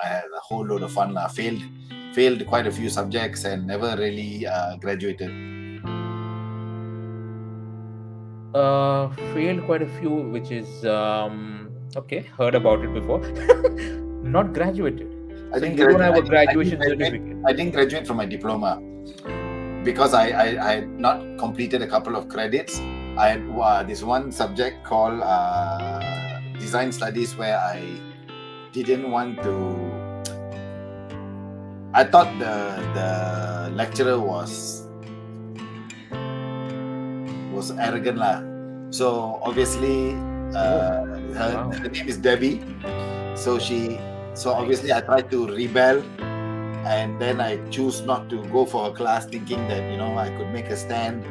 I had a whole load of fun. Failed quite a few subjects and never really graduated. Failed quite a few, which is okay. Heard about it before. Not graduated. I So didn't you don't have a graduate. graduation certificate. I didn't graduate from my diploma because I had not completed a couple of credits. I had this one subject called design studies where I didn't want to. I thought the lecturer was arrogant lah. So obviously, her name is Debbie. So obviously I tried to rebel, and then I choose not to go for her class, thinking that I could make a stand.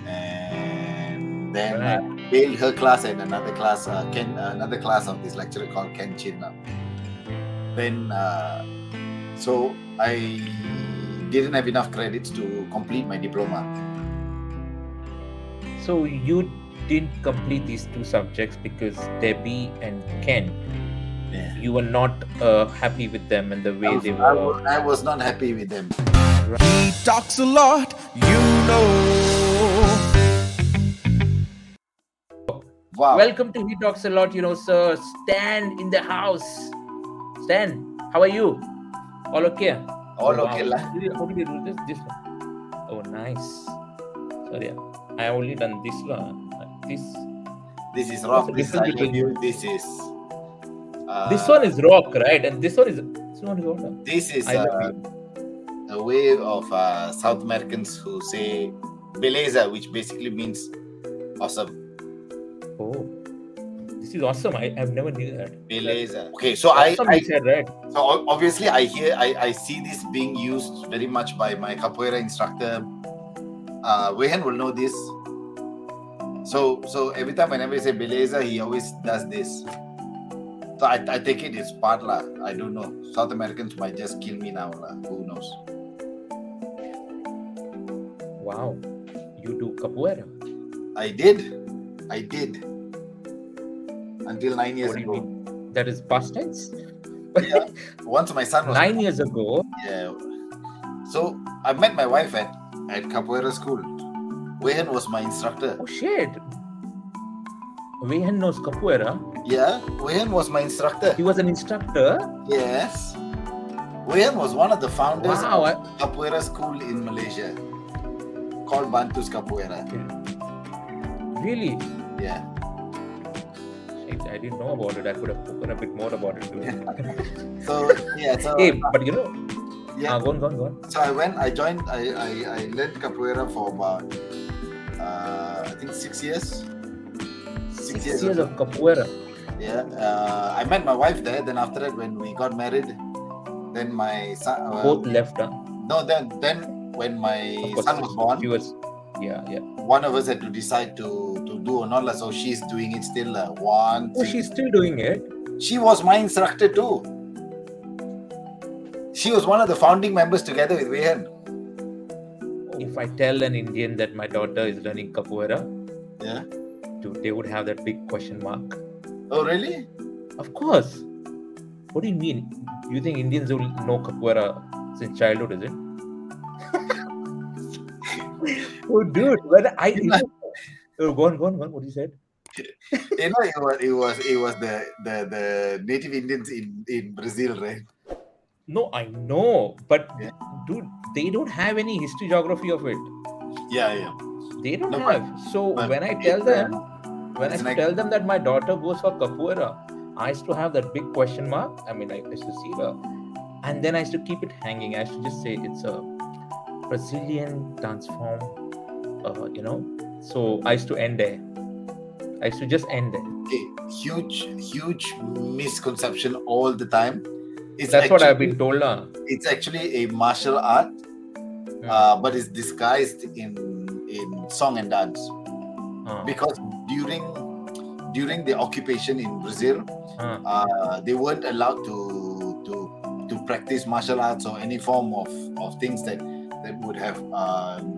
And then I failed her class and another class, another class of this lecturer called Ken Chin. Then so I didn't have enough credits to complete my diploma. So you didn't complete these two subjects because Debbie and Ken, you were not happy with them and the way they were. I was not happy with them. He talks a lot, you know. Wow. Welcome to He Talks a Lot, sir. Stan in the house. Stan, how are you? All okay? All okay lah. How did you do this? This one. Oh, nice. Sorry, I only done this one. This is rock. This is. This one is rock, right? And this one is what? This is a way of South Americans who say beleza, which basically means awesome. Oh, this is awesome. I've never knew that. Beleza. Okay, so awesome, I said, right? So obviously I see this being used very much by my capoeira instructor. Wehan will know this. So every time whenever I say beleza, he always does this. So I take it it's part lah. I don't know. South Americans might just kill me now lah. Who knows? Wow, you do capoeira? I did. Until 9 years ago. What do you mean? That is past tense? Yeah. Once my son was 9 years ago. Yeah. So I met my wife at capoeira school. Wehan was my instructor. Oh shit. Wehan knows capoeira? Yeah, Wehan was my instructor. He was an instructor? Yes. Wehan was one of the founders of capoeira school in Malaysia called Bantus Capoeira. Really? Yeah. I didn't know about it. I could have spoken a bit more about it too. So hey, but yeah. Go on. So I joined, I learned capoeira for about I think 6 years. 6 years of capoeira. Yeah. I met my wife there. Then after that, when we got married, then my son both left, huh? No, then when my son was born, yeah. One of us had to decide to do or not. So she's doing it still. She's still doing it. She was my instructor too. She was one of the founding members together with Wehan. If I tell an Indian that my daughter is learning capoeira, yeah, dude, they would have that big question mark. Oh, really? Of course. What do you mean? You think Indians will know capoeira since childhood, is it? Oh, dude, when go on, what you said? It was the native Indians in Brazil, right? No, I know, but dude, they don't have any history geography of it. Yeah. They don't have. So when I tell them, tell them that my daughter goes for capoeira, I used to have that big question mark. I mean, I used to see her, and then I used to keep it hanging. I used to just say it's a Brazilian dance form, So I used to end there. I used to just end there. Okay. Huge misconception all the time. That's what I've been told. It's actually a martial art, but it's disguised in song and dance. Because during the occupation in Brazil, they weren't allowed to practice martial arts or any form of things that would have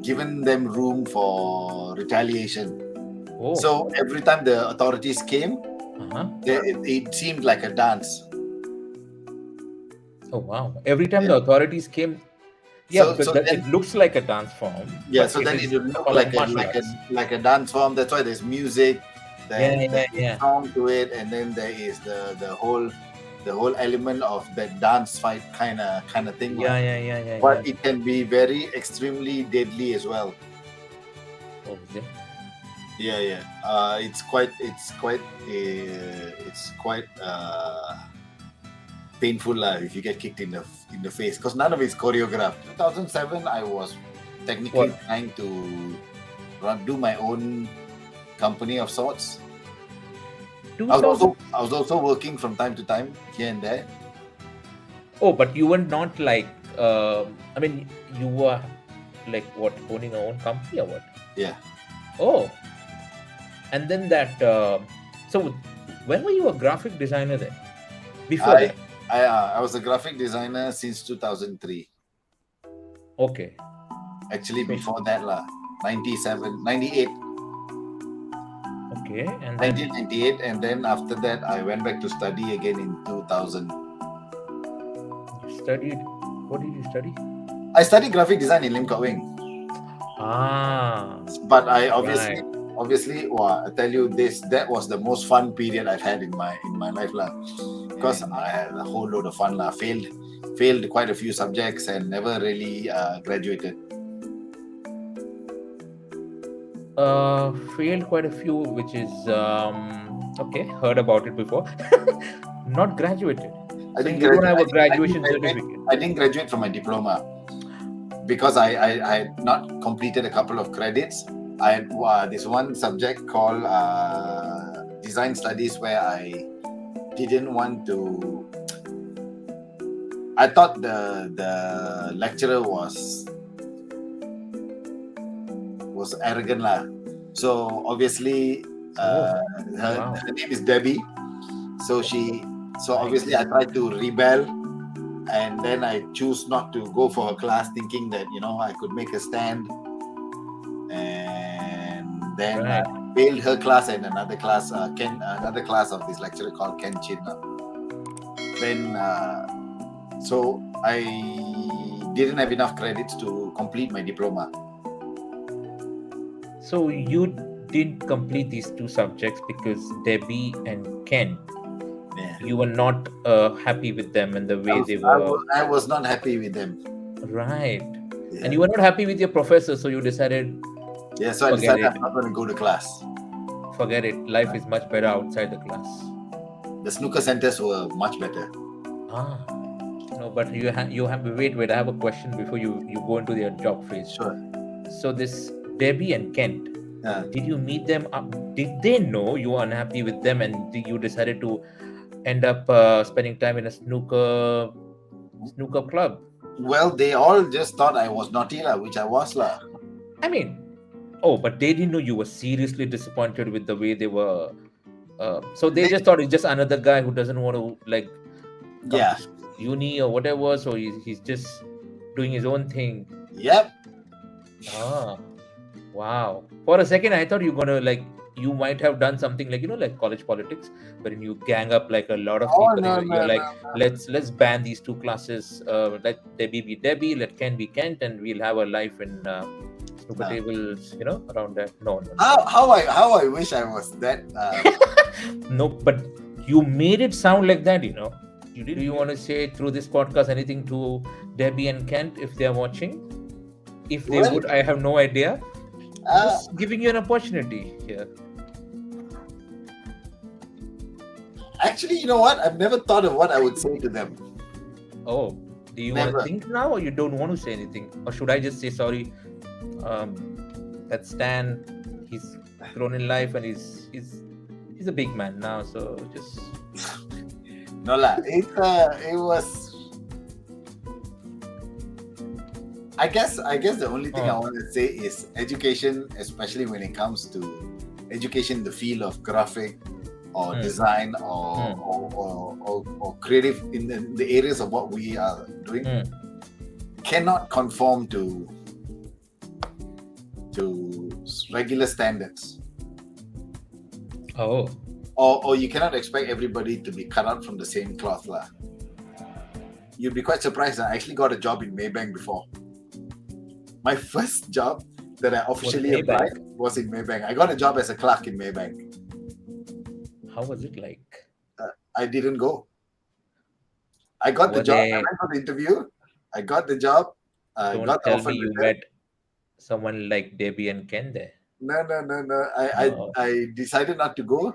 given them room for retaliation. Oh. So every time the authorities came, it seemed like a dance. Oh wow! Every time the authorities came, because it looks like a dance form. Yeah, so then it would look like a dance form. That's why there's music, there's song to it, and then there is the whole element of that dance fight kind of thing. Yeah. But it can be very extremely deadly as well. Oh, yeah. Yeah. It's quite painful if you get kicked in the face, because none of it's choreographed. 2007, I was technically trying to do my own company of sorts. I was also working from time to time here and there. Oh, but you were not like you were like what, owning your own company or what? Yeah. Oh, and then that. So when were you a graphic designer then? Before that? I was a graphic designer since 2003. Okay. Actually, before that, 98. Okay, and then 1998, and then after that, I went back to study again in 2000. You studied? What did you study? I studied graphic design in Lim Kok Wing. But I obviously, I tell you this, that was the most fun period I've had in my life, because I had a whole load of fun. Failed quite a few subjects and never really graduated. Failed quite a few, which is okay. Heard about it before. Not graduated. I didn't don't have a graduation certificate. I didn't graduate from my diploma because I had not completed a couple of credits. I had this one subject called design studies where I didn't want to. I thought the lecturer was arrogant so obviously her name is Debbie, so obviously I tried to rebel, and then I choose not to go for her class, thinking that I could make a stand, and then I failed her class and another class of this lecturer called Ken Chin. Then so I didn't have enough credits to complete my diploma. So you didn't complete these two subjects because Debbie and Ken, you were not happy with them and the way they were. I was not happy with them. Right. Yeah. And you were not happy with your professor, so you decided. Yeah, so I decided I'm not going to go to class. Forget it. Life is much better outside the class. The snooker centers were much better. No, but you have wait. I have a question before you go into their job phase. Sure. So this Debbie and Kent, did you meet them up? Did they know you were unhappy with them and you decided to end up spending time in a snooker club? Well, they all just thought I was naughty, which I was. I mean, but they didn't know you were seriously disappointed with the way they were. So they just thought it's just another guy who doesn't want to to uni or whatever. So he's just doing his own thing. Yep. Wow. For a second, I thought you were gonna you might have done something like college politics, wherein you gang up a lot of people. Let's ban these two classes. Let Debbie be Debbie, let Ken be Kent, and we'll have a life in snooker tables, around that. No. How I wish I was that. No, but you made it sound like that. Do you want to say through this podcast anything to Debbie and Kent if they are watching? If they would, I have no idea. Just giving you an opportunity here. Actually, you know what? I've never thought of what I would say to them. Oh, do you want to think now, or you don't want to say anything? Or should I just say sorry? That Stan, he's grown in life and he's a big man now. So just no it was. I guess the only thing I want to say is education, especially when it comes to education in the field of graphic or design or creative in the areas of what we are doing, cannot conform to regular standards. Or you cannot expect everybody to be cut out from the same cloth. you'd be quite surprised. I actually got a job in Maybank before. My first job that I officially applied was in Maybank. I got a job as a clerk in Maybank. How was it like? I didn't go. I got the job. I went for the interview. I got the job. Don't tell me you met someone like Debbie and Ken there. No. I decided not to go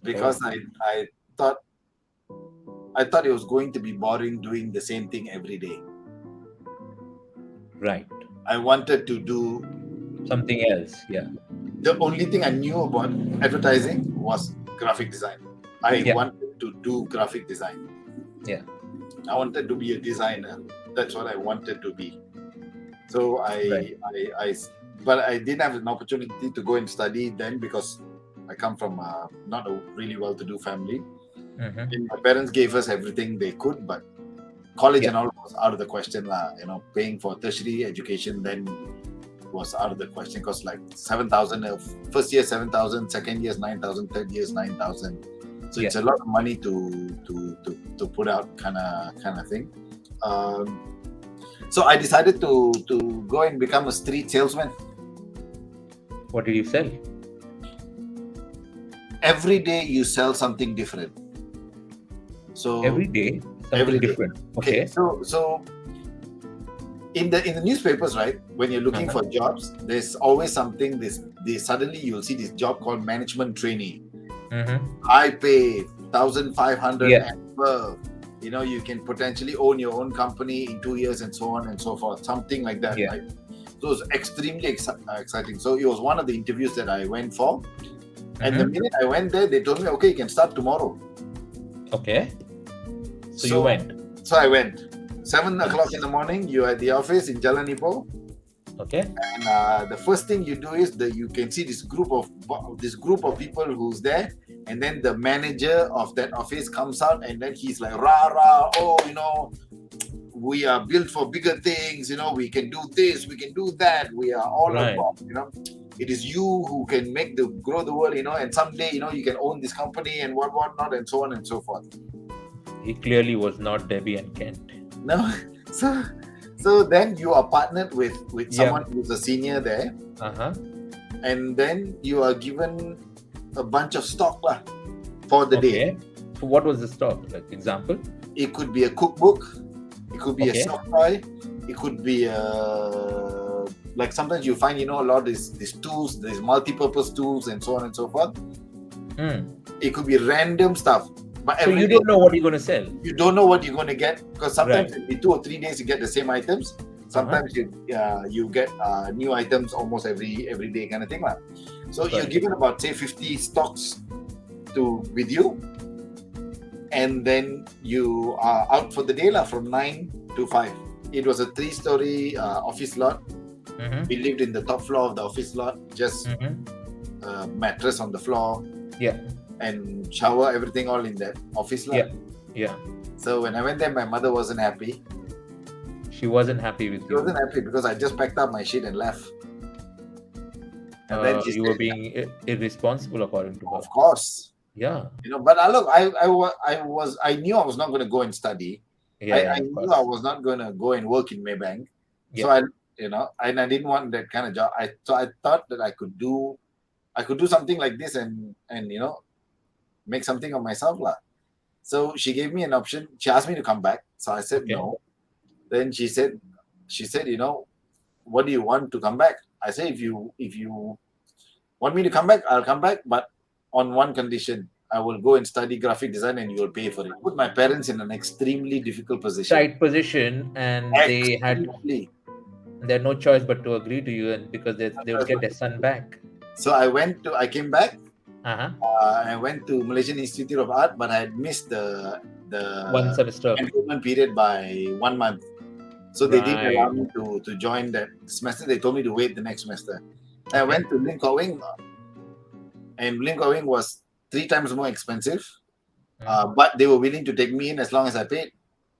because I thought it was going to be boring doing the same thing every day. Right. I wanted to do something else. Yeah. The only thing I knew about advertising was graphic design. I wanted to do graphic design. Yeah. I wanted to be a designer. That's what I wanted to be. So but I didn't have an opportunity to go and study then because I come from not a really well-to-do family. Mm-hmm. And my parents gave us everything they could, but college and all was out of the question. Paying for tertiary education then was out of the question because like 7,000, first year 7,000, second year 9,000, third year 9,000. So it's a lot of money to put out kind of thing. So I decided to go and become a street salesman. What did you sell? Every day you sell something different. So every day something different. Okay. So in the newspapers, right? When you're looking for jobs, there's always something. Suddenly you'll see this job called management trainee. Mm-hmm. High pay, 1,500 and above. You can potentially own your own company in 2 years and so on and so forth. Something like that, right? So it was extremely exciting. So it was one of the interviews that I went for. And the minute I went there, they told me, okay, you can start tomorrow. Okay. So you went? So I went. 7 o'clock in the morning, you're at the office in Jalan Ipoh. Okay. And the first thing you do is you can see this group of people who's there. And then the manager of that office comes out and then he's like, rah, we are built for bigger things. We can do this, we can do that. We are all above, It is you who can grow the world, and someday, you can own this company and what not, and so on and so forth. He clearly was not Debbie and Kent. No. So then you are partnered with someone who's a senior there. Uh-huh. And then you are given a bunch of stock for the day. So what was the stock? Like example? It could be a cookbook. It could be a soft toy. It could be like sometimes you find, a lot of these tools, these multi-purpose tools and so on and so forth. It could be random stuff. But so you don't know what you're going to sell. You don't know what you're going to get because sometimes in 2 or 3 days you get the same items. Sometimes you get new items almost every day kind of thing. So you're given about say 50 stocks with you, and then you are out for the day from 9 to 5. It was a 3-story office lot. Mm-hmm. We lived in the top floor of the office lot, just mattress on the floor. Yeah. And shower, everything all in that office lot. Yeah. So when I went there, my mother wasn't happy. She wasn't happy with you. She wasn't happy because I just packed up my shit and left. And then you were being irresponsible according to her. Of course. Yeah. But look, I knew I was not going to go and study. I knew I was not going to go and work in Maybank. So and I didn't want that kind of job. So I thought that I could do something like this and make something of myself. So she gave me an option. She asked me to come back. So I said no. Then she said, what do you want to come back? I said, if you want me to come back, I'll come back, but on one condition. I will go and study graphic design and you will pay for it. Put my parents in an extremely difficult position. Tight position, and they had no choice but to agree to you, and because they would get their son back. So I came back. I went to Malaysian Institute of Art, but I had missed the one semester enrollment period by 1 month. So they didn't allow me to join that semester. They told me to wait the next semester. I went to Lim Kok Wing, and Lim Kok Wing was 3 times more expensive, but they were willing to take me in as long as I paid.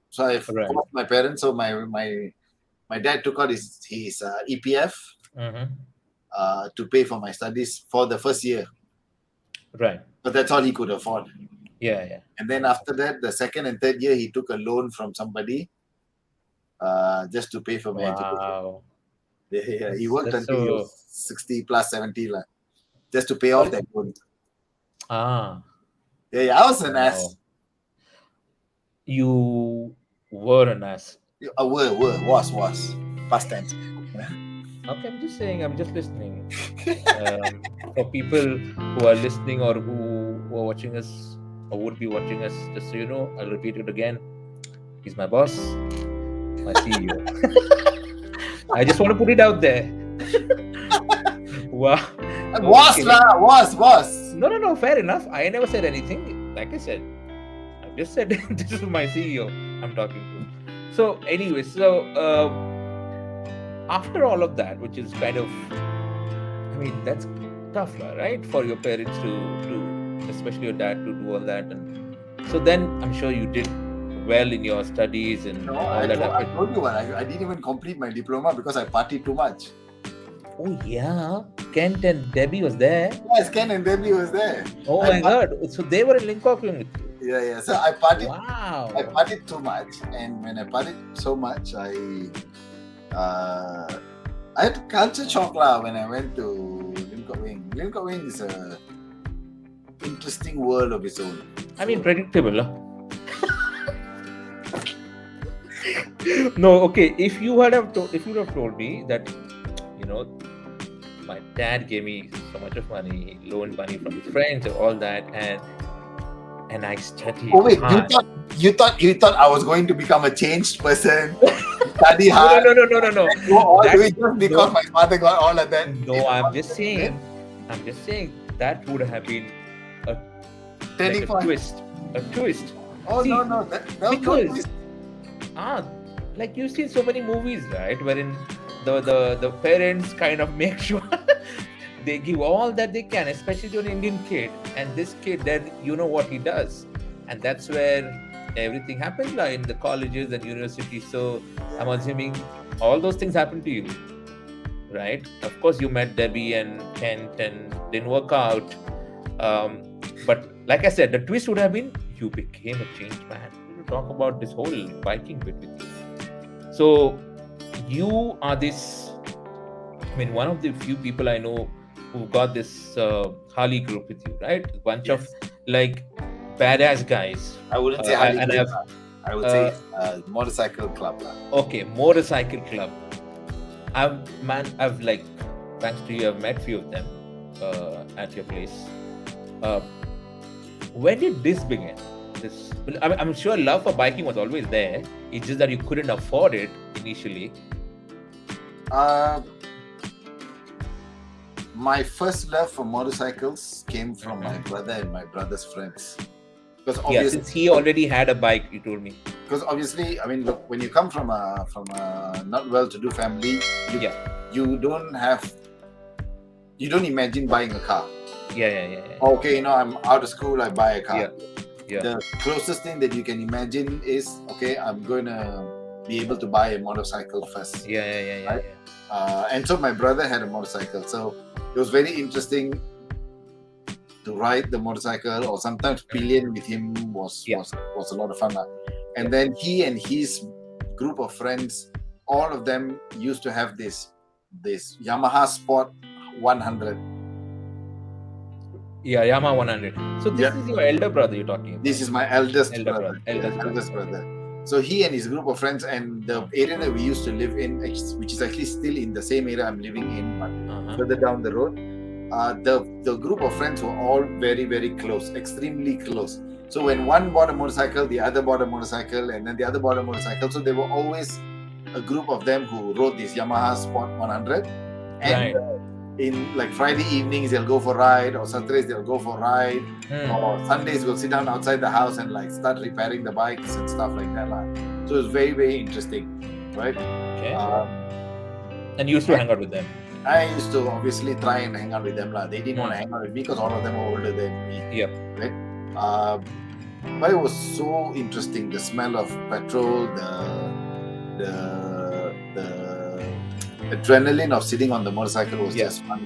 So I forced my parents. So my dad took out his EPF to pay for my studies for the first year. Right. But that's all he could afford. Yeah. And then after that, the second and third year, he took a loan from somebody just to pay for my education. Wow. Yeah, he worked That's until he was 60 plus 70, just to pay off that loan. Yeah, I was an ass. You were an ass. Was. Past tense. Okay, I'm just saying, I'm just listening. For people who are listening or who are watching us or would be watching us, just so you know, I'll repeat it again. He's my boss, my CEO. I just want to put it out there. Wow. Was. No, fair enough. I never said anything. Like I said, I just said this is my CEO I'm talking to. So anyway, after all of that, which is kind of, I mean, that's tough, right? For your parents to especially your dad, to do all that. And so then I'm sure you did well in your studies and all that. I told you what, I didn't even complete my diploma because I partied too much. Oh yeah, Kent and Debbie was there. Yes, Kent and Debbie was there. Oh my God! So they were in Lincoln with you. Yeah. So I partied. Wow. I partied too much, and when I partied so much, I had culture shock when I went to Lincoln Wing. Lincoln Wing is a interesting world of its own. I mean, predictable. No, okay. If you would have told me that, my dad gave me so much of money, loaned money from his friends and all that, and I studied. Oh wait, hard. you thought I was going to become a changed person? Study hard. No. Go all the way just because my father got all of that. No, I'm just saying that would have been a twist. A twist. Oh, see, no. Because like you've seen so many movies, right, wherein the parents kind of make sure they give all that they can, especially to an Indian kid, and this kid, then you know what he does, and that's where everything happens in the colleges and universities. So I'm assuming all those things happened to you, right? Of course, you met Debbie and Kent and didn't work out, but like I said, the twist would have been you became a changed man. We'll talk about this whole biking bit with you. So you are one of the few people I know who got this Harley group with you, right? A bunch of badass guys. I wouldn't say Harley group. I would say motorcycle club. Okay, motorcycle club. I've thanks to you, I've met few of them at your place. When did this begin? I'm sure love for biking was always there. It's just that you couldn't afford it initially. My first love for motorcycles came from my brother and my brother's friends. Because since he already had a bike, you told me. Because obviously, I mean, look, when you come from a not well-to-do family, you don't imagine buying a car. Yeah. Okay, I'm out of school, I buy a car. Yeah. The closest thing that you can imagine is, okay, I'm going to be able to buy a motorcycle first. Yeah. Right? And so my brother had a motorcycle, so it was very interesting to ride the motorcycle, or sometimes pillion with him was a lot of fun. And then he and his group of friends, all of them used to have this Yamaha Sport 100. Yeah, Yamaha 100. So this is your elder brother you're talking about? This is my eldest brother. So he and his group of friends, and the area that we used to live in, which is actually still in the same area I'm living in, but further down the road, the group of friends were all very, very close, extremely close. So when one bought a motorcycle, the other bought a motorcycle, and then the other bought a motorcycle. So there were always a group of them who rode this Yamaha Sport 100. And in Friday evenings, they'll go for a ride, or Saturdays, they'll go for a ride, or Sundays, we'll sit down outside the house and start repairing the bikes and stuff like that. So it was very, very interesting, right? Okay. And you used to hang out with them? I used to obviously try and hang out with them. They didn't want to hang out with me because all of them were older than me. Yep. Right? But it was so interesting. The smell of petrol, the adrenaline of sitting on the motorcycle was just fun.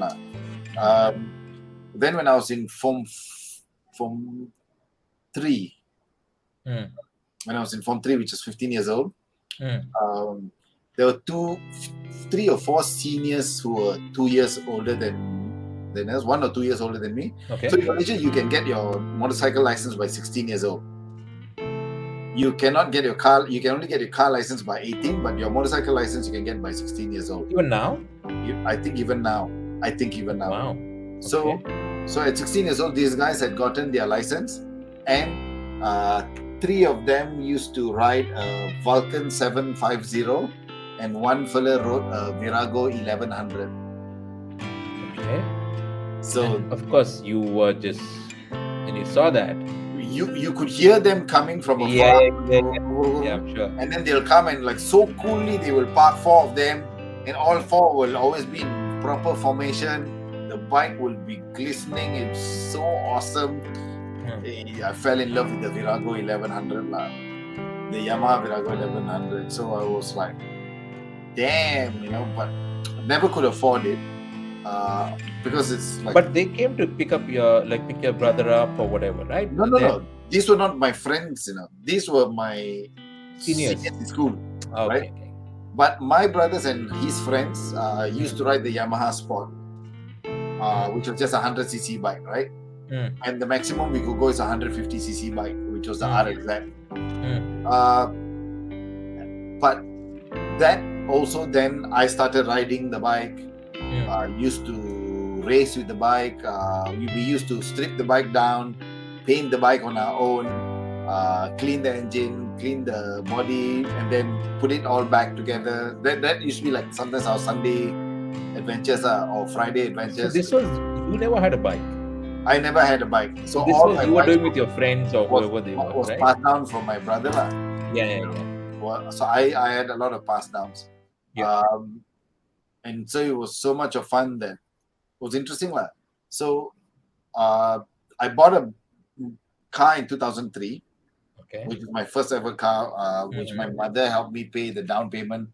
Then when I was in Form 3, Mm. when I was in Form 3, which is 15 years old, Mm. there were 3 or 4 seniors who were 2 years older than us, 1 or 2 years older than me. Okay. So in Malaysia, you can get your motorcycle license by 16 years old. You cannot get your car. You can only get your car license by 18, but your motorcycle license you can get by 16 years old. Even now? I think even now. Wow. So at 16 years old, these guys had gotten their license, and 3 of them used to ride a Vulcan 750, and one fella rode a Virago 1100. Okay. So and of course, you were just, and you saw that. You could hear them coming from afar. Yeah, I'm sure. And then they'll come and like so coolly they will park 4 of them, and all 4 will always be in proper formation. The bike will be glistening. It's so awesome. I fell in love with the Virago 1100 the Yamaha Virago 1100. So I was like, damn, but never could afford it because it's like. But they came to pick your brother up or whatever, right? No. These were not my friends, These were my seniors in school, okay, right? Okay. But my brothers and his friends used to ride the Yamaha Sport, which was just a 100cc bike, right? And the maximum we could go is a 150cc bike, which was the RXZ. But that also, then I started riding the bike. Used to race with the bike. We used to strip the bike down, paint the bike on our own, clean the engine, clean the body, and then put it all back together. That used to be like sometimes our Sunday adventures or Friday adventures. So you never had a bike? I never had a bike. So this all was you were doing with your friends or whoever they were, was right? passed down from my brother. Yeah. So I had a lot of pass downs. Yeah. And so it was so much of fun that it was interesting. So I bought a car in 2003, which is my first ever car, which my mother helped me pay the down payment.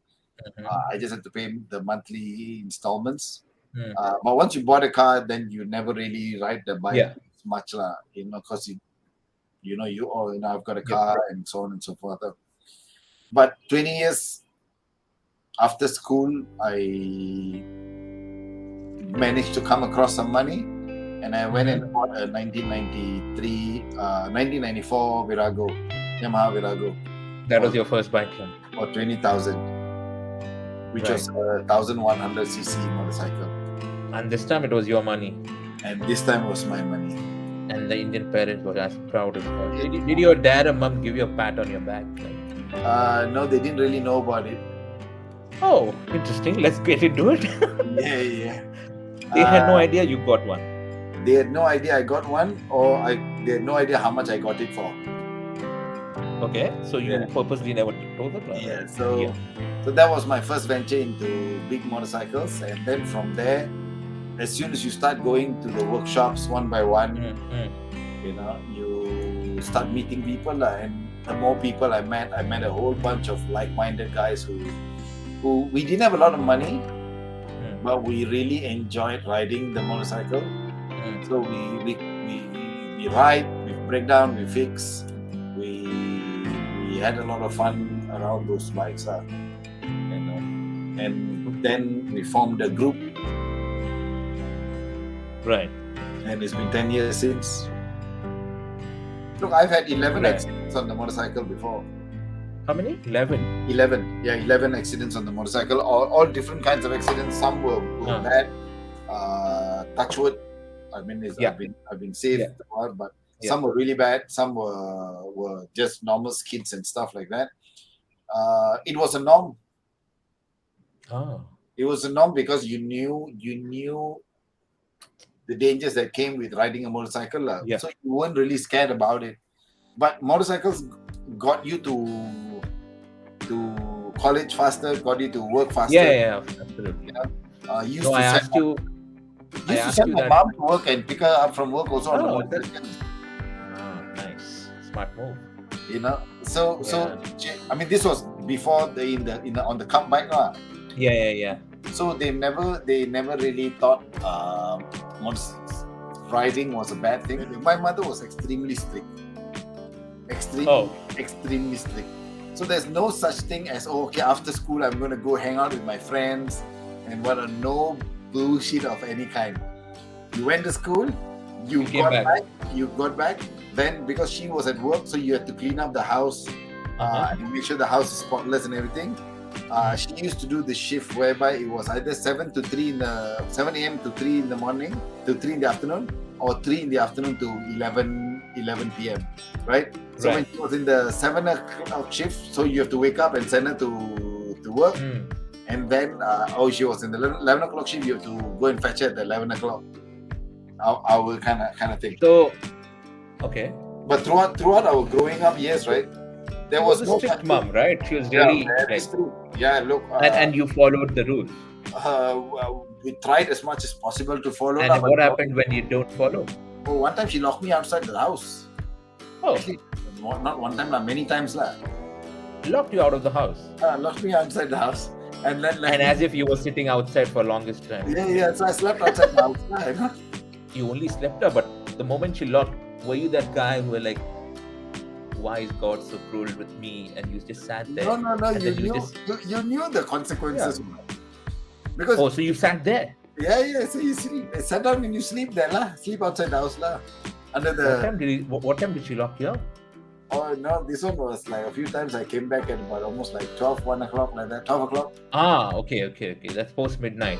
I just had to pay the monthly installments. But once you bought a car, then you never really ride the bike much, because I've got a car and so on and so forth. But 20 years after school, I managed to come across some money, and I went and bought a 1994 Virago, Yamaha Virago. That was your first bike, then? For 20,000, which was a 1100cc motorcycle. And this time it was your money. And this time was my money. And the Indian parents were as proud as well. Did your dad or mom give you a pat on your back? No, they didn't really know about it. Oh, interesting. Let's get into it. Yeah. They had no idea you got one. They had no idea I got one, or they had no idea how much I got it for. Okay, so you purposely never told them? Yeah, so that was my first venture into big motorcycles, and then from there, as soon as you start going to the workshops one by one, you start meeting people, and the more people I met a whole bunch of like-minded guys who we didn't have a lot of money, but we really enjoyed riding the motorcycle. So we ride, we break down, we fix, we had a lot of fun around those bikes, and then we formed a group. Right. And it's been 10 years since. Look, I've had 11 accidents on the motorcycle before. How many? 11? 11. Yeah, 11 accidents on the motorcycle. All different kinds of accidents. Some were bad. Touch wood. I've been saved, but some were really bad. Some were just normal skids and stuff like that. It was a norm. Oh. It was a norm because you knew the dangers that came with riding a motorcycle. So you weren't really scared about it. But motorcycles got you to college faster, got you to work faster. Yeah, absolutely. I used to send my mom to work and pick her up from work also on the motorcycle. Nice. Smart move. So I mean, this was before on the cup bike. Yeah. So they never really thought riding was a bad thing. My mother was extremely strict. extremely strict. So there's no such thing as, after school I'm going to go hang out with my friends and no bullshit of any kind. You went to school, you got back. Then because she was at work, so you had to clean up the house and make sure the house is spotless and everything. She used to do the shift whereby it was either 7 a.m. to 3 in the morning to 3 in the afternoon, or 3 in the afternoon to 11 p.m. Right? So when she was in the 7 o'clock shift, so you have to wake up and send her to work. And then she was in the 11 o'clock shift, you have to go and fetch her at the 11 o'clock. Our kind of thing. So, okay. But throughout our growing up years, right, there was no strict mom, right? She was really look. And you followed the rules. We tried as much as possible to follow. And what happened when you don't follow? Oh, one time she locked me outside the house. Oh, actually, not one time, many times lah. Locked you out of the house. Locked me outside the house, and then as if you were sitting outside for longest time. Yeah. So I slept outside the house. You only slept up, but the moment she locked, were you that guy who were like, why is God so cruel with me? And you just sat there. No. You knew the consequences. Yeah. Because so you sat there. Yeah. So you sleep. Sat down and you sleep there lah. Sleep outside the house lah. Under the. What time did she lock you out? Oh no, this one was like a few times. I came back at about almost like 1 o'clock, like that. 12 o'clock. Okay. That's post midnight.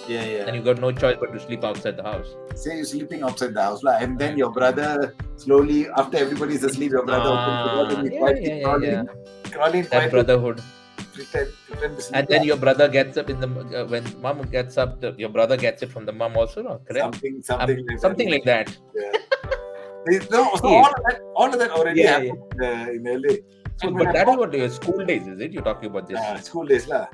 Yeah. And you got no choice but to sleep outside the house. Say you're sleeping outside the house, and then your brother slowly, after everybody's asleep, your brother opens the door and crawling that brotherhood. Pretend to sleep. And then your brother gets up when mom gets up, your brother gets it from the mom also, no? Correct? Something like that. Yeah. All of that already happened in LA. So but that is what your school days, is it? You're talking about this? School days lah.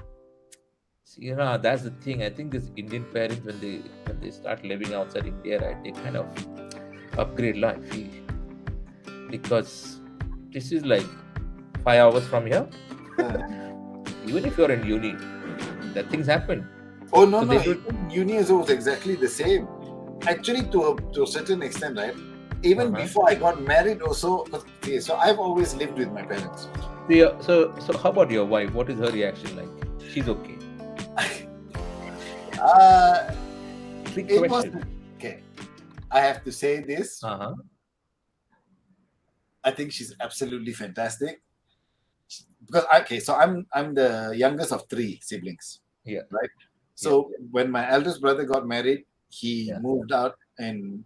That's the thing. I think these Indian parents, when they start living outside India, right, they kind of upgrade life, because this is like 5 hours from here. Even if you're in uni, that things happen. Oh no, uni was exactly the same. Actually, to a certain extent, right? Even before I got married, also. So I've always lived with my parents. So how about your wife? What is her reaction like? She's okay. It was okay. I have to say this. I think she's absolutely fantastic. Because so I'm the youngest of 3 siblings. Yeah. Right. So when my eldest brother got married, he moved out and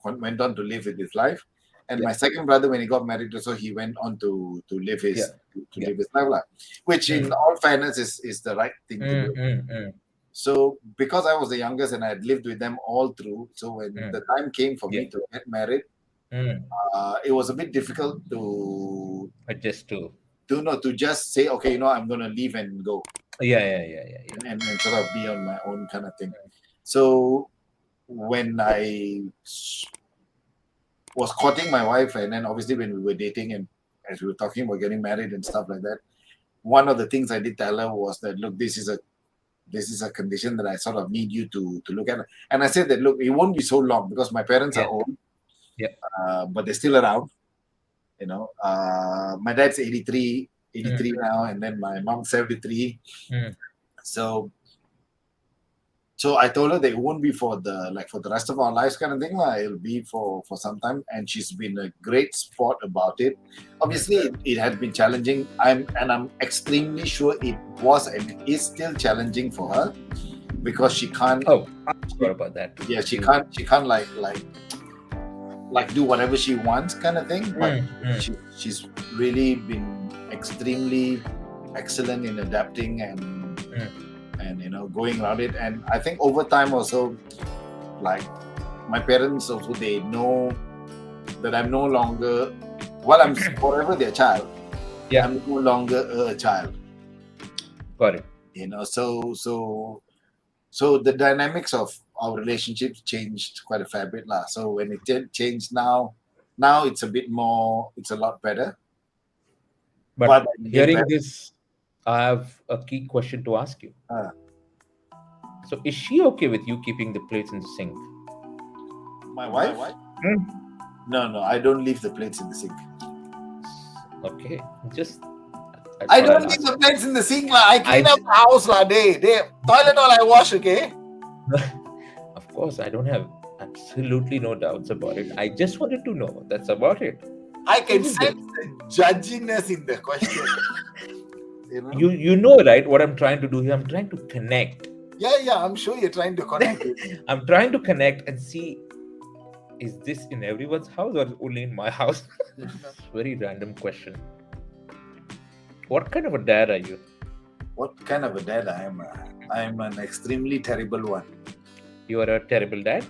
went on to live with his life. And my second brother, when he got married, also he went on to live his live his life, which in all fairness is the right thing to do. So because I was the youngest and I had lived with them all through, so when the time came for me to get married, it was a bit difficult to adjust to just say, okay, I'm going to leave and go. And sort of be on my own kind of thing. So when I was courting my wife, and then obviously when we were dating and as we were talking about getting married and stuff like that, one of the things I did tell her was that, look, this is a condition that I sort of need you to look at. And I said that, look, it won't be so long because my parents are old, but they're still around. My dad's 83 now, and then my mom's 73. So I told her that it won't be for the rest of our lives kind of thing. It'll be for some time, and she's been a great sport about it. Obviously, it had been challenging. I'm extremely sure it was and is still challenging for her because she can't. Oh, I forgot about that. Yeah, she can't like do whatever she wants kind of thing. But she's really been extremely excellent in adapting and going around it. And I think over time also, like my parents also, they know that I'm no longer, while I'm forever their child, I'm no longer a child. Got it. So the dynamics of our relationship changed quite a fair bit so when it did change now it's a bit more, it's a lot better. But hearing this, I have a key question to ask you. So is she okay with you keeping the plates in the sink? My wife? No, I don't leave the plates in the sink. Okay, just I thought I'll don't leave ask. the plates in the sink lah. I clean I up the house lah. They toilet all I wash, okay? Of course, I don't have absolutely no doubts about it. I just wanted to know. That's about it. I can This is sense the judginess in the question. You know? You know, right? What I'm trying to do here, I'm trying to connect. Yeah, I'm sure you're trying to connect it. I'm trying to connect and see, is this in everyone's house or only in my house? Very random question. What kind of a dad are you? What kind of a dad I am? I'm an extremely terrible one. You are a terrible dad.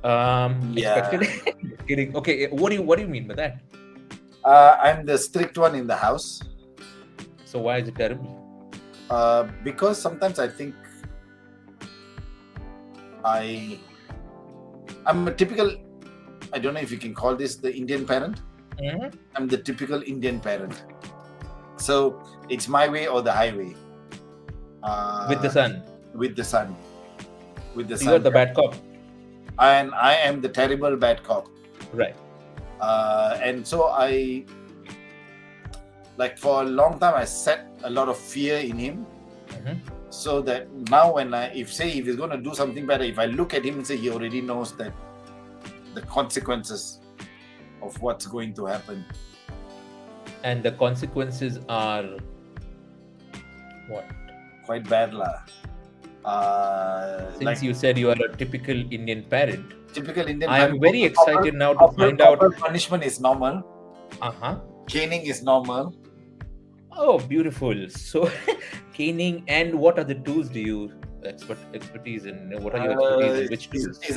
Yeah. Expected. Kidding. Okay, what do you mean by that? I'm the strict one in the house. So why is it terrible? Because sometimes I think I'm a typical, I don't know if you can call this the Indian parent. Mm-hmm. I'm the typical Indian parent. So it's my way or the highway. With the son. With the son. So you're the bad cop. And I am the terrible bad cop. Right. And so for a long time, I set a lot of fear in him. Mm-hmm. So that now when if he's going to do something better, if I look at him and say he already knows that the consequences of what's going to happen. And the consequences are what? Quite bad lah. Since you said you are a typical Indian parent. Typical Indian I parent. am very excited now to find out. Punishment is normal. Uh-huh. Caning is normal. Oh, beautiful. So caning, and what are the tools do you expertise in? What are your expertise in? Which tools? It's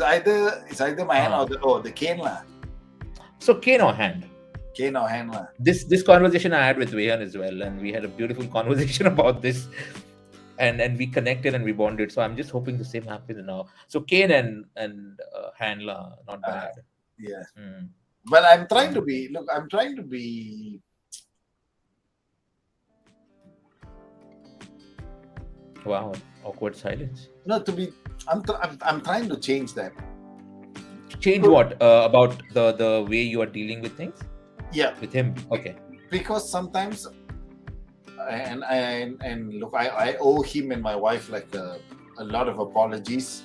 either my hand or the cane lah. So cane or hand? Cane or hand lah. This conversation I had with Veyan as well, and we had a beautiful conversation about this, and we connected and we bonded. So I'm just hoping the same happens now. So cane and hand lah, not bad. Yeah. But I'm trying to be. Look, I'm trying to be. Wow, awkward silence. No, to be. I'm trying to change that. Change what? About the way you are dealing with things? Yeah. With him. Okay. Because sometimes, and look, I owe him and my wife like a lot of apologies.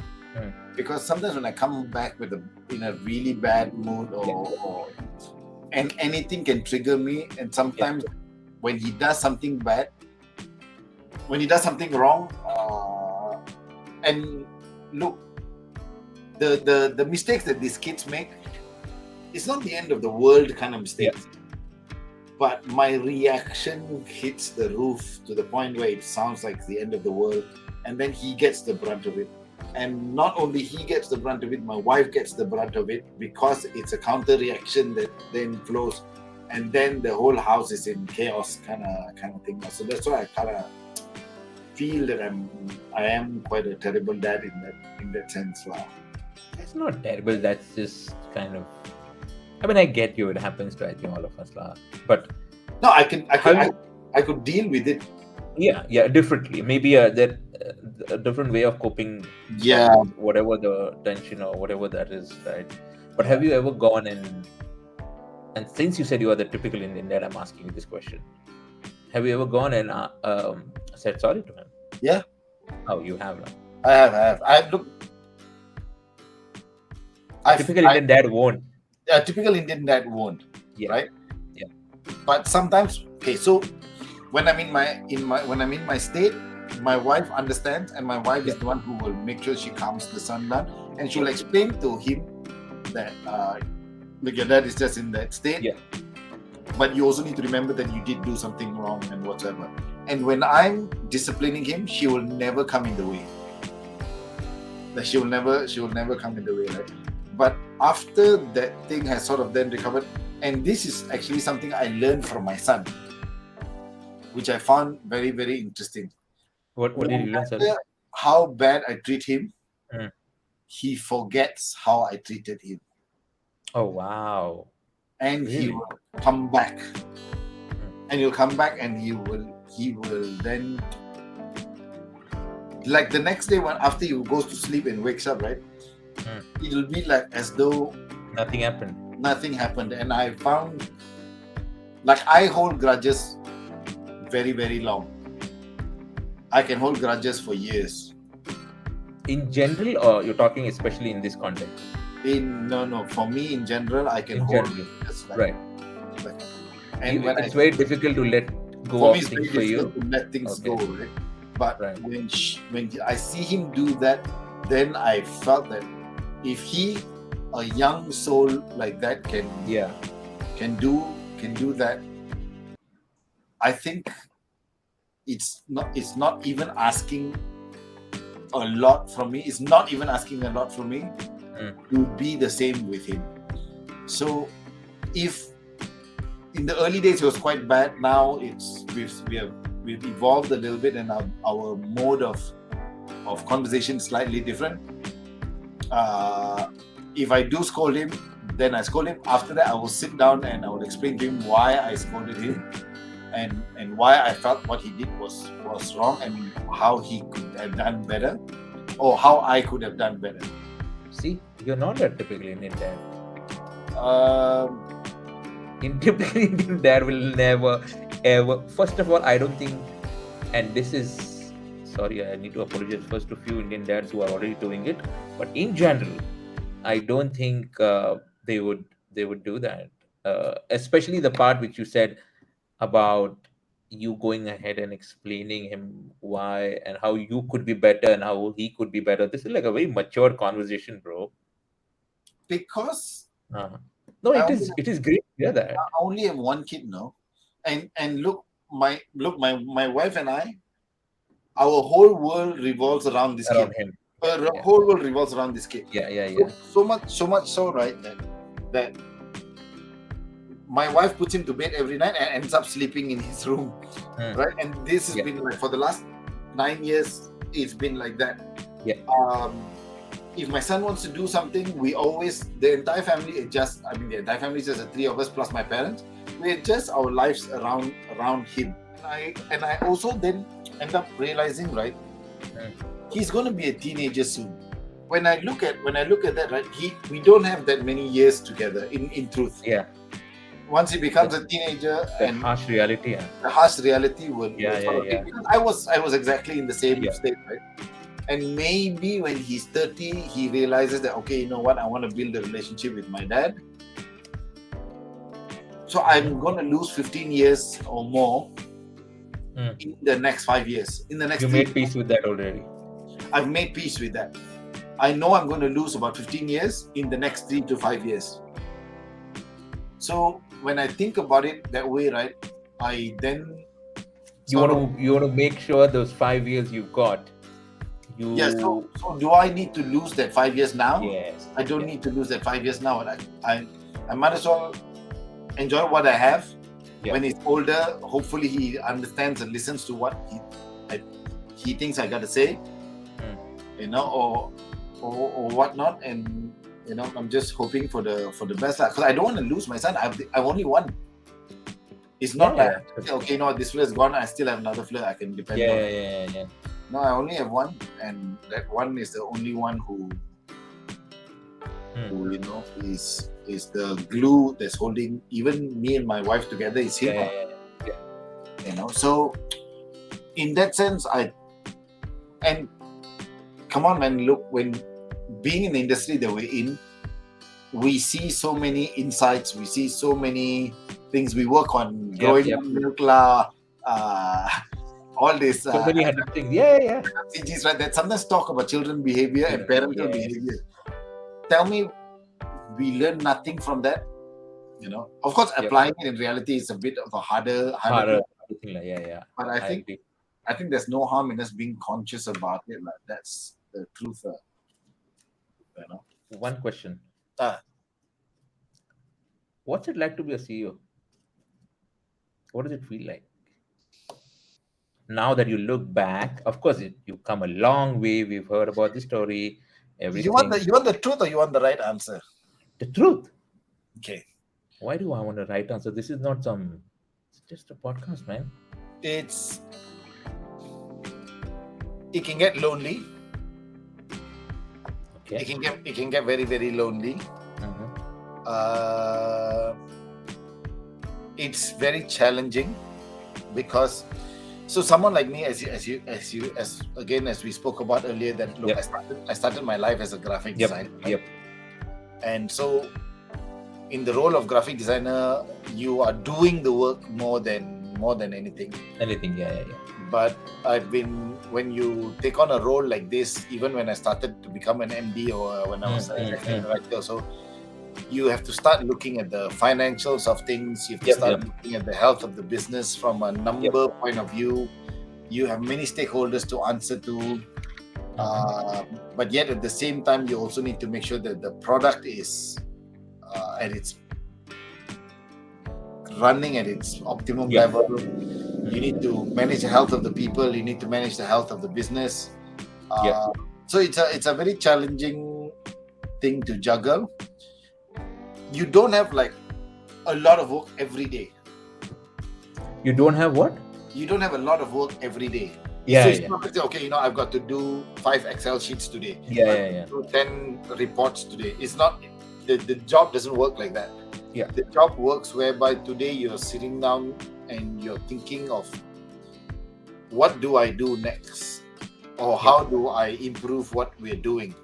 Because sometimes when I come back in a really bad mood and anything can trigger me, and sometimes when he does something bad, when he does something wrong, and look, the mistakes that these kids make, it's not the end of the world kind of mistakes. But my reaction hits the roof to the point where it sounds like the end of the world, and then he gets the brunt of it. And not only he gets the brunt of it, my wife gets the brunt of it, because it's a counter reaction that then flows, and then the whole house is in chaos kind of thing. So that's why I kind of feel that I am quite a terrible dad in that sense. Wow. It's not terrible. That's just kind of. I mean, I get you. It happens to I think all of us, lah. But no, I could deal with it. Yeah, differently. Maybe a different way of coping. Yeah. Whatever the tension or whatever that is, right? But have you ever gone and since you said you are the typical Indian dad, I'm asking you this question. Have you ever gone and said sorry to him? Yeah. Oh, you have. I have. Indian dad won't. A typical Indian dad won't. Yeah. Right. Yeah. But sometimes, okay. So when I'm in my state, my wife understands, and my wife is the one who will make sure she calms the son down, and she will explain to him that like your dad is just in that state. Yeah. But you also need to remember that you did do something wrong and whatever. And when I'm disciplining him, she will never come in the way. Like she will never come in the way, right? But after that thing has sort of then recovered, and this is actually something I learned from my son, which I found very, very interesting. What did you learn, sir? How bad I treat him, he forgets how I treated him. Oh wow! And really? He will come back, and he'll come back, and he will then, like the next day after he goes to sleep and wakes up, right? It'll be like as though nothing happened. And I found like I hold grudges very, very long. I can hold grudges for years. In general, or you're talking especially in this context? No. For me, in general, I can hold grudges. Right. And it's very difficult to let go for of me, it's things very for difficult you. to let things go, right? But Right. when I see him do that, then I felt that if he, a young soul like that, can do that, I think it's not even asking a lot from me. It's not even asking a lot from me to be the same with him. So if in the early days it was quite bad, now we've evolved a little bit, and our mode of conversation is slightly different. If I do scold him, then I scold him. After that, I will sit down and I will explain to him why I scolded him, and why I felt what he did was wrong, and how he could have done better, or how I could have done better. See, you're not a typical Indian dad. Typical Indian dad will never, ever. First of all, I don't think, and this is, sorry, I need to apologize first to few Indian dads who are already doing it, but in general, I don't think they would do that. Especially the part which you said about you going ahead and explaining him why and how you could be better and how he could be better. This is like a very mature conversation, bro. Because no, it is great to hear that. I only have one kid now, and look, my wife and I, our whole world revolves around this kid. Him. The whole world revolves around this kid. Yeah. So much so, right, that my wife puts him to bed every night and ends up sleeping in his room, right? And this has been like for the last 9 years. It's been like that. Yeah. If my son wants to do something, the entire family adjusts. I mean, the entire family is just the three of us plus my parents. We adjust our lives around him. And I also then end up realizing, right, he's going to be a teenager soon. When I look at that, right, we don't have that many years together. In truth, yeah. Once he becomes a teenager, and harsh reality, the harsh reality will. Because I was exactly in the same state, right? And maybe when he's 30, he realizes that, okay, you know what, I want to build a relationship with my dad. So I'm going to lose 15 years or more in the next 5 years. In the next, you made peace with that already. I've made peace with that. I know I'm going to lose about 15 years in the next 3 to 5 years. So when I think about it that way, right, I then you want to make sure those 5 years you've got. So do I need to lose that 5 years now? Yes. I don't need to lose that 5 years now. I might as well enjoy what I have. When he's older, hopefully he understands and listens to what he thinks I got to say, you know, or whatnot. And you know, I'm just hoping for the best, because I don't want to lose my son. I've only one. It's not okay, you know, this flirt is gone, I still have another flirt I can depend on. Yeah. No, I only have one, and that one is the only one who you know, is the glue that's holding even me and my wife together. Is him. Yeah. You know, so in that sense, and come on, man, look, when being in the industry that we're in, we see so many insights, we see so many things. We work on growing milk, all this. So many hundred things. Yeah. CGs, right? That sometimes talk about children behavior and parental behavior. Tell me, we learn nothing from that. You know, of course, applying it in reality is a bit of a harder thing. Yeah. But I think there's no harm in us being conscious about it. Like, that's the truth. You know. One question. What's it like to be a CEO? What does it feel like? Now that you look back, of course, you've come a long way. We've heard about the story, everything. You want the truth, or you want the right answer? The truth. Okay. Why do I want the right answer? This is not it's just a podcast, man. It can get lonely. Okay. It can get very, very lonely. it's very challenging because so someone like me, as we spoke about earlier, that look, I started my life as a graphic designer. Yep. And so in the role of graphic designer, you are doing the work more than anything. Yeah. But when you take on a role like this, even when I started to become an MD or when I was a director, so you have to start looking at the financials of things. You have to start looking at the health of the business from a number point of view. You have many stakeholders to answer to. But yet at the same time, you also need to make sure that the product is at its running at its optimum level. You need to manage the health of the people. You need to manage the health of the business. So it's a very challenging thing to juggle. You don't have like a lot of work every day. You don't have what? You don't have a lot of work every day. Yeah. So it's not like, okay, I've got to do 5 Excel sheets today. Do 10 reports today. It's not, the job doesn't work like that. Yeah. The job works whereby today you're sitting down and you're thinking of what do I do next? Or how do I improve what we're doing?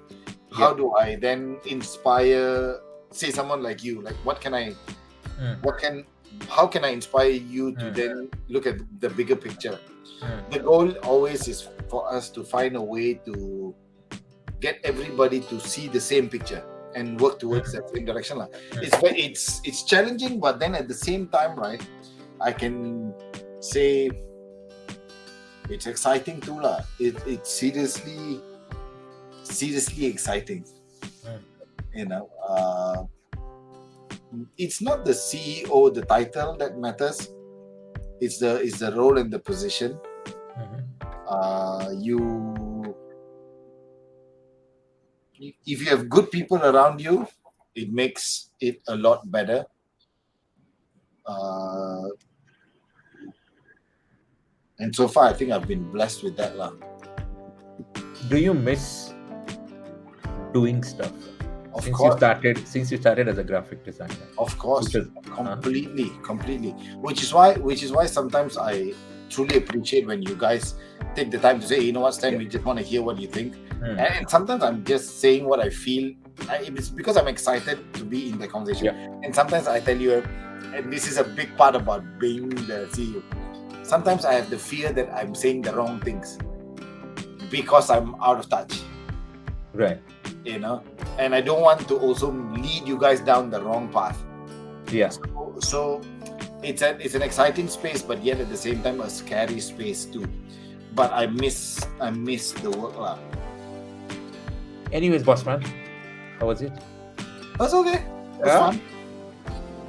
How do I then inspire, say someone like you, like how can I inspire you to then look at the bigger picture? The goal always is for us to find a way to get everybody to see the same picture and work towards that same direction. It's challenging, but then at the same time, right, I can say it's exciting too. It's seriously exciting. It's not the CEO, the title that matters. It's the role and the position. If you have good people around you, it makes it a lot better. And so far, I think I've been blessed with that. Do you miss doing stuff? Of since course. Since you started as a graphic designer. Of course, completely. Which is why sometimes I truly appreciate when you guys take the time to say, you know what, Stan, we just want to hear what you think. And sometimes I'm just saying what I feel. It's because I'm excited to be in the conversation. And sometimes I tell you, and this is a big part about being the CEO. Sometimes I have the fear that I'm saying the wrong things because I'm out of touch. Right. And I don't want to also lead you guys down the wrong path. Yeah. So it's an exciting space, but yet at the same time a scary space too. But I miss the work. Anyways, boss man, how was it? That's okay. It was fun.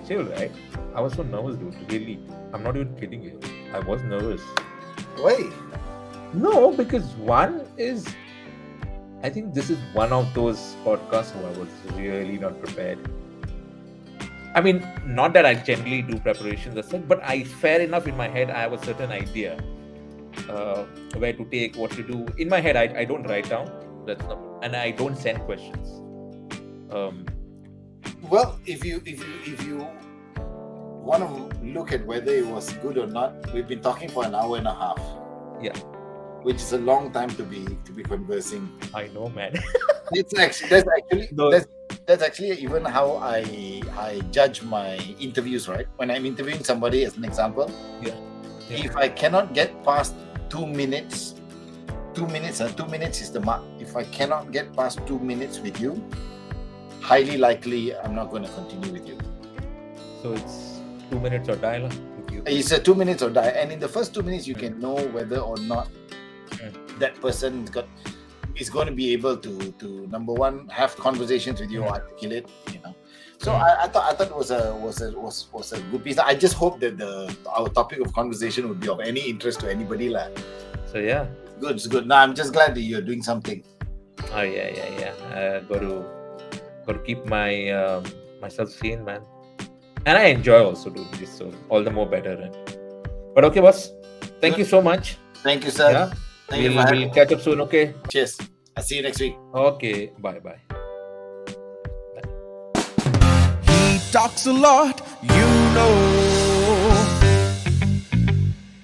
Chill, right? I was so nervous, dude. Really, I'm not even kidding you. I was nervous. Why? No, because one is, I think this is one of those podcasts where I was really not prepared. I mean, not that I generally do preparations as such, but fair enough in my head, I have a certain idea where to take, what to do. In my head, I don't write down. That's not, and I don't send questions. Well, if you want to look at whether it was good or not, we've been talking for an hour and a half. Yeah. Which is a long time to be conversing. I know, man. That's actually even how I judge my interviews, right? When I'm interviewing somebody, as an example, if I cannot get past 2 minutes, 2 minutes is the mark. If I cannot get past 2 minutes with you, highly likely I'm not going to continue with you. So it's 2 minutes or die with you. It's a 2 minutes or die, and in the first 2 minutes, you can know whether or not that person is going to be able to number one, have conversations with you, articulate, So I thought it was a good piece. I just hope that our topic of conversation would be of any interest to anybody, lah. So yeah, it's good. No, I'm just glad that you're doing something. Oh yeah. Got to keep my myself sane, man. And I enjoy also doing this, so all the more better. But okay, boss. Thank you so much. Thank you, sir. Yeah. We'll catch up soon, okay? Cheers. I'll see you next week. Okay. Bye. He talks a lot, you know.